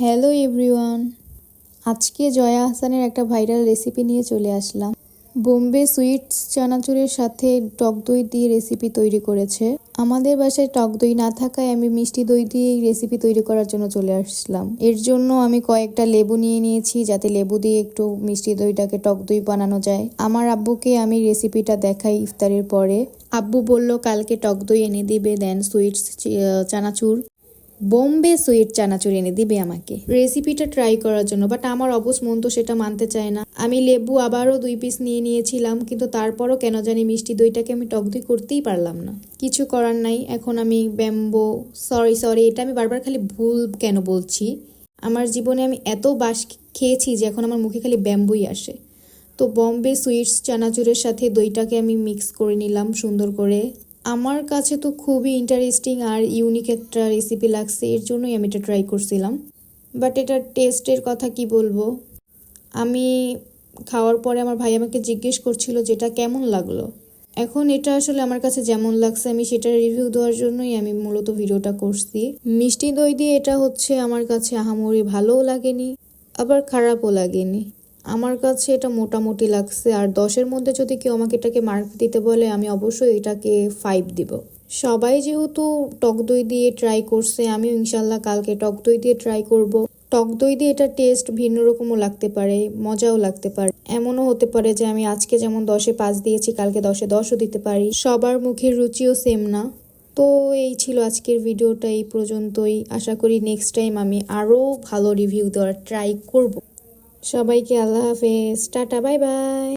Hello everyone, আজকে জয়া আহসানের একটা viral recipe নিয়ে চলে আসলাম। বোম্বে সুইটস চানাচুরের সাথে টক দই দিয়ে রেসিপি তৈরি করেছে। আমাদের বাসায় টক দই না থাকায় আমি মিষ্টি দই দিয়ে এই রেসিপি তৈরি করার জন্য চলে আসলাম। এর জন্য আমি কয়েকটা লেবু নিয়ে নিয়েছি, যাতে লেবু দিয়ে একটু মিষ্টি দইটাকে টক দই বানানো যায়। আমার আব্বুকে আমি রেসিপিটা দেখাই ইফতারের পরে। আব্বু বলল কালকে টক দই এনে দিবে, দেন সুইটস চানাচুর, বোম্বে সুইট চানাচুর এনে দিবে আমাকে রেসিপিটা ট্রাই করার জন্য। বাট আমার অবশ্য মন তো সেটা মানতে চায় না। আমি লেবু আবারও 2 পিস নিয়ে নিয়েছিলাম, কিন্তু তারপরও কেন জানি মিষ্টি দইটাকে আমি টক দই করতেই পারলাম না। কিছু করার নাই, এখন আমি ব্যাম্বো সরি এটা আমি বারবার খালি ভুল কেন বলছি। আমার জীবনে আমি এত বাস খেয়েছি যে এখন আমার মুখে খালি ব্যাম্বুই আসে। তো বোম্বে সুইটস চানাচুরের সাথে দইটাকে আমি মিক্স করে নিলাম সুন্দর করে। আমার কাছে তো খুবই ইন্টারেস্টিং আর ইউনিক একটা রেসিপি লাগছে, এর জন্যই আমি এটা ট্রাই করছিলাম। বাট এটার টেস্টের কথা কি বলবো, আমি খাওয়ার পরে আমার ভাই আমাকে জিজ্ঞেস করছিল যে এটা কেমন লাগলো। এখন এটা আসলে আমার কাছে যেমন লাগছে আমি সেটার রিভিউ দেওয়ার জন্যই আমি মূলত ভিডিওটা করছি। মিষ্টি দই দিয়ে এটা হচ্ছে আমার কাছে আহামরি ভালোও লাগেনি, আবার খারাপও লাগেনি। আমার কাছে এটা মোটামুটি লাগছে। আর 10-এর মধ্যে যদি কেউ আমাকে এটাকে মার্ক দিতে বলে আমি অবশ্যই এটাকে 5 দিব। সবাই যেহেতু টক দই দিয়ে ট্রাই করছে, আমিও ইনশাল্লাহ কালকে টক দই দিয়ে ট্রাই করব। টক দই দিয়ে এটার টেস্ট ভিন্ন রকমও লাগতে পারে, মজাও লাগতে পারে। এমনও হতে পারে যে আমি আজকে যেমন 10-এ 5 দিয়েছি, কালকে 10-এ 10ও দিতে পারি। সবার মুখের রুচিও সেম না। তো এই ছিল আজকের ভিডিওটা, এই পর্যন্তই। আশা করি নেক্সট টাইম আমি আরও ভালো রিভিউ দেওয়ার ট্রাই করব। সবাইকে আল্লাহ হাফেজ, টাটা, বাই বাই।